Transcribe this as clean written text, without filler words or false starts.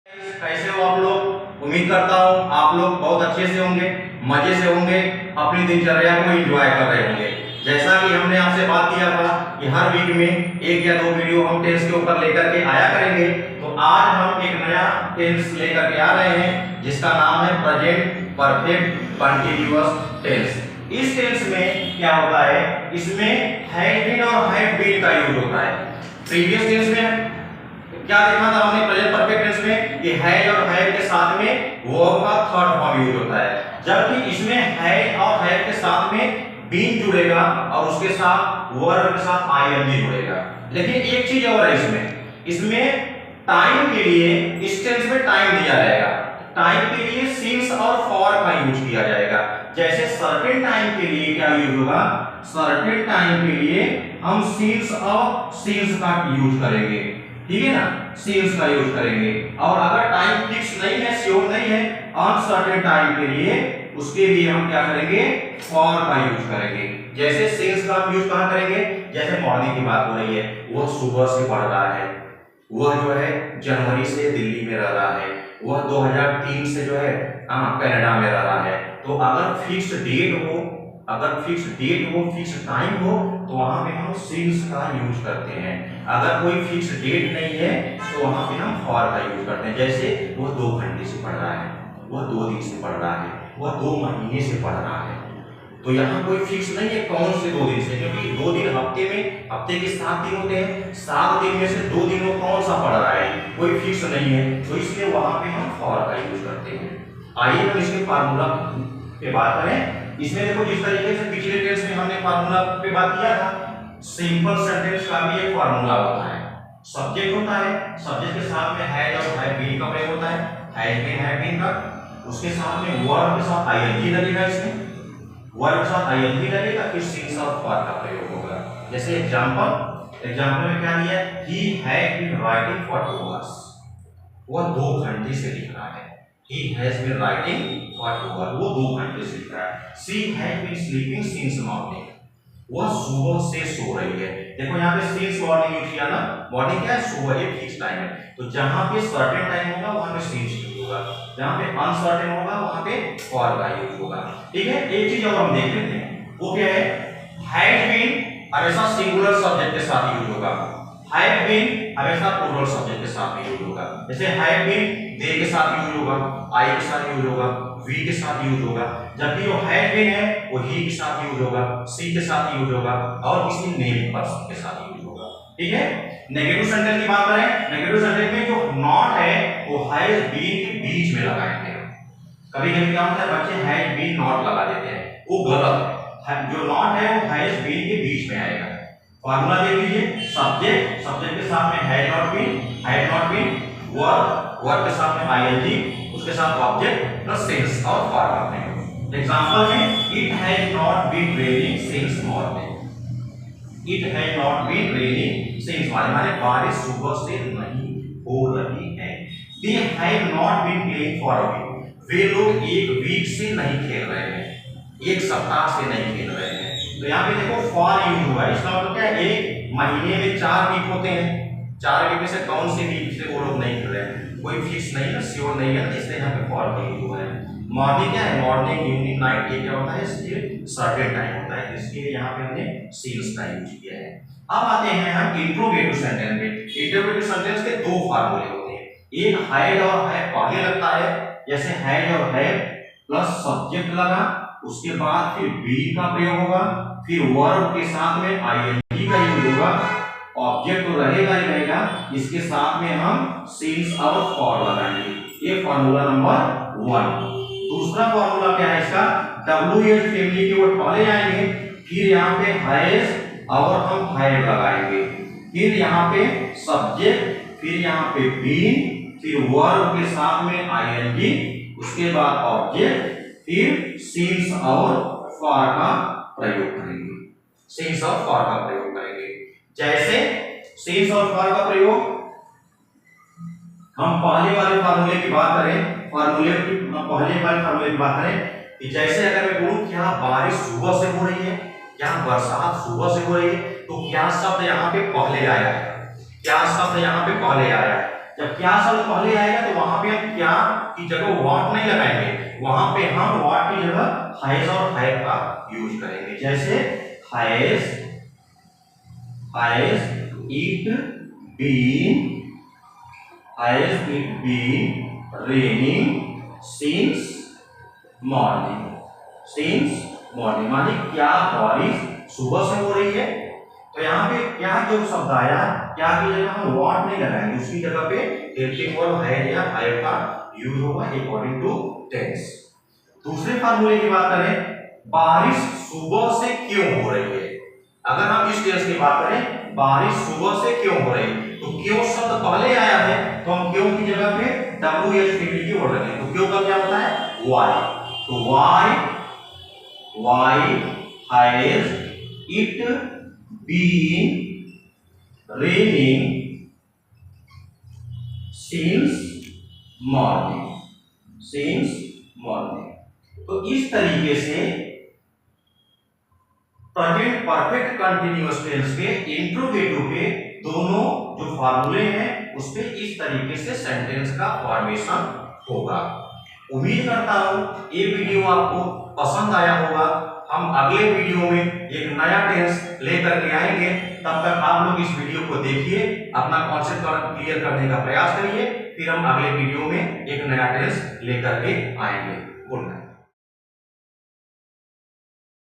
कैसे हो आप लोग? उम्मीद करता हूँ आप लोग बहुत अच्छे से होंगे, मजे से होंगे, अपनी दिनचर्या को एंजॉय कर रहे होंगे। जैसा कि हमने आपसे बात किया था कि हर वीक में एक या दो वीडियो हम टेंस के ऊपर लेकर के आया करेंगे, तो आज हम एक नया टेंस लेकर के आ रहे हैं जिसका नाम है प्रेजेंट परफेक्ट कंटीन्यूअस टेंस। इस टेंस में क्या होता है, इसमें हैव बीन और हैव बीन का यूज होता है। प्रीवियस टेंस में क्या देखा था हमने, प्रेजेंट परफेक्ट टेंस में कि हैज और हैव के साथ में वर्ब का थर्ड फॉर्म यूज होता है, जबकि इसमें हैज और हैव के साथ में बीन जुड़ेगा और उसके साथ वर्ब के साथ आईएनजी जुड़ेगा। लेकिन एक चीज और है, इसमें टाइम के लिए इस टेंस में टाइम दिया जाएगा। टाइम के लिए सिंस और फॉर का यूज किया जाएगा। जैसे सर्टेन टाइम के लिए क्या यूज होगा, सर्टेन टाइम के लिए हम सिंस और सिंस का यूज करेंगे, ठीक है ना, सिंस का यूज करेंगे। और अगर टाइम फिक्स नहीं है, श्योर नहीं है, अनसर्टेन टाइम के लिए, उसके लिए हम क्या करेंगे, फॉर का यूज करेंगे। जैसे सिंस का हम यूज कहां करेंगे, जैसे मॉर्निंग की बात हो रही है, वह सुबह से पढ़ रहा है, वह जो है जनवरी से दिल्ली में रह रहा है, वह 2003 से जो है कनाडा में रह रहा है। तो अगर फिक्स डेट हो, अगर फिक्स डेट हो, फिक्स टाइम हो, तो वहां पे हम सिंस का यूज करते हैं। अगर कोई फिक्स डेट नहीं है तो वहां पे हम फॉर का यूज करते हैं। जैसे वो 2 घंटे से पढ़ रहा है, वह 2 दिन से पढ़ रहा है, वह 2 महीने से पढ़ रहा है। तो यहाँ कोई फिक्स नहीं है कौन से 2 दिन से, क्योंकि 2 दिन हफ्ते में, हफ्ते के 7 दिन होते हैं, 7 दिन में से 2 दिन वो कौन सा पढ़ रहा है, कोई फिक्स नहीं है, तो इसलिए वहां पे हम फॉर का यूज करते हैं। आइए हम इसके फार्मूला पे बात करें। इसमें देखो जिस तरीके से पिछले टेंस में हमने फार्मूला पे बात किया था, सिंपल सेंटेंस का भी एक फार्मूला होता है। सब्जेक्ट होता है, सब्जेक्ट के साथ में हैज और हैव बीन का प्रयोग होता है, हैव बीन का, उसके साथ में वर्ब के साथ आईएनजी लगेगा, इसमें वर्ब के साथ आईएनजी लगेगा, फिर सिंस और फॉर का प्रयोग होगा। जैसे एग्जांपल में क्या दिया है, he had been writing for 2 hours, वह 2 घंटे से लिख रहा है। He has been writing for 2 hours, वो 2 घंटे से लिख रहा है। She has been sleeping since morning, वह सुबह से सो रही है। देखो यहाँ पे since morning यूज किया ना, मॉर्निंग क्या है, सुबह, ये फिक्स टाइम है। तो जहाँ पे सर्टेन टाइम होगा वहाँ पे since यूज होगा, जहाँ पे अनसर्टेन होगा वहाँ पे for का यूज होगा, ठीक है। एक चीज और हम देख लेते हैं, वो क्या है, has been हमेशा सिंगुलर सब्जेक्ट के साथ यूज होगा, have been हमेशा प्लूरल सब्जेक्ट के साथ यूज होगा। जैसे have been they के साथ यूज होगा, I के साथ यूज होगा, we के साथ यूज होगा, जबकि जो had been है वो he के साथ यूज होगा, she के साथ यूज होगा और किसी नेम पर्सन के साथ यूज होगा, ठीक है। नेगेटिव सेंटेंस की बात करें, नेगेटिव सेंटेंस में जो नॉट है वो हैज बीन के बीच में लगाएंगे। कभी-कभी क्या होता है, बच्चे हैज बीन नॉट लगा देते हैं, वो गलत है। जो नॉट है वो हैज बीन के बीच में आएगा। फार्मूला देख लीजिए, सब्जेक्ट, सब्जेक्ट के साथ में हैड नॉट बीन, वर्ब के साथ में आईएनजी, उसके साथ ऑब्जेक्ट प्लस सिंस और फॉर करते हैं। एग्जांपल में it has not been raining since morning, it has not been raining since morning, माने बारिश सुबह से नहीं हो रही है। They have not been playing for a week, वे लोग एक वीक से नहीं खेल रहे हैं, एक सप्ताह से नहीं खेल रहे हैं। तो यहाँ पे देखो फॉर यूज हुआ है, इसका मतलब क्या है, एक महीने में 4 वीक होते हैं, 4 वीक में से कौन से वीक से वो लोग नहीं खेल रहे हैं, कोई फिक्स नहीं है, श्योर नहीं है, इसलिए यहाँ पे फॉर का यूज हुआ है। मॉर्निंग क्या है, मॉर्निंग, इवनिंग, नाइट, ये क्या होता है, इसलिए सर्टेन टाइम होता है, इसलिए यहाँ पे हमने सिंस का यूज किया है। अब आते हैं हम इंट्रोगेटिव सेंटेंस में। इंट्रोगेटिव सेंटेंस के 2 फार्मूले होते हैं, एक हैड और हैव पहले लगता है, जैसे हैड और हैव प्लस सब्जेक्ट लगा, उसके बाद फिर बीन का प्रयोग होगा, फिर वर्ब के साथ में आईएनजी का यूज होगा, ऑब्जेक्ट तो रहेगा ही रहेगा, इसके साथ में हम सिंस और फॉर लगाएंगे। ये फार्मूला नंबर 1। दूसरा फार्मूला क्या है इसका, WH फैमिली के वर्ड पहले आएंगे, फिर यहाँ पे हैज और हम हैव लगाएंगे, फिर यहाँ पे सब्जेक्ट, फिर यहाँ पे बीन, फिर वर्ब के साथ में आईएनजी, उसके बाद ऑब्जेक्ट, फिर सिंस और फॉर का प्रयोग करेंगे, सिंस और फॉर का प्रयोग करेंगे। जैसे सिंस और फॉर का प्रयोग हम पहले वाले फार्मूले की बात करें, पहले वाले फार्मूले की बात करें कि जैसे अगर मैं बोलूं क्या बारिश सुबह से हो रही है, क्या बरसात सुबह से हो रही है, तो क्या शब्द यहाँ पे पहले आया है, क्या शब्द यहाँ पे पहले आया है, जब क्या शब्द पहले आएगा तो वहां पे हम क्या की जगह व्हाट नहीं लगाएंगे, वहां पे हम व्हाट की जगह हैज और हैव का यूज करेंगे। जैसे has it been raining since morning माने क्या बारिश सुबह से हो रही है। तो यहाँ पे क्या जो शब्द आया, क्या की जगह हम व्हाट नहीं लगाएंगे, उसकी जगह पे हेल्पिंग वर्ब हैज या हैव का यूज होगा अकॉर्डिंग टू टेंस। दूसरे फार्मूले की बात करें, बारिश सुबह से क्यों हो रही है। अगर हम इस टेंस की बात करें बारिश सुबह से क्यों हो रही, तो क्यों शब्द पहले आया है तो हम क्यों की जगह पे WH की वर्ड रखेंगे। तो क्यों का क्या होता है व्हाई, तो why has it been raining since morning. तो इस तरीके से प्रेजेंट परफेक्ट कंटीन्यूअस टेंस के इंट्रोगेटिव के दोनों जो फार्मूले हैं उस पे इस तरीके से सेंटेंस का फॉर्मेशन होगा। उम्मीद करता हूं ये वीडियो आपको पसंद आया होगा। हम अगले वीडियो में एक नया टेंस लेकर के आएंगे। तब तक आप लोग इस वीडियो को देखिए, अपना कॉन्सेप्ट क्लियर करने का प्रयास करिए, फिर हम अगले वीडियो में एक नया टेंस लेकर के आएंगे। Good night.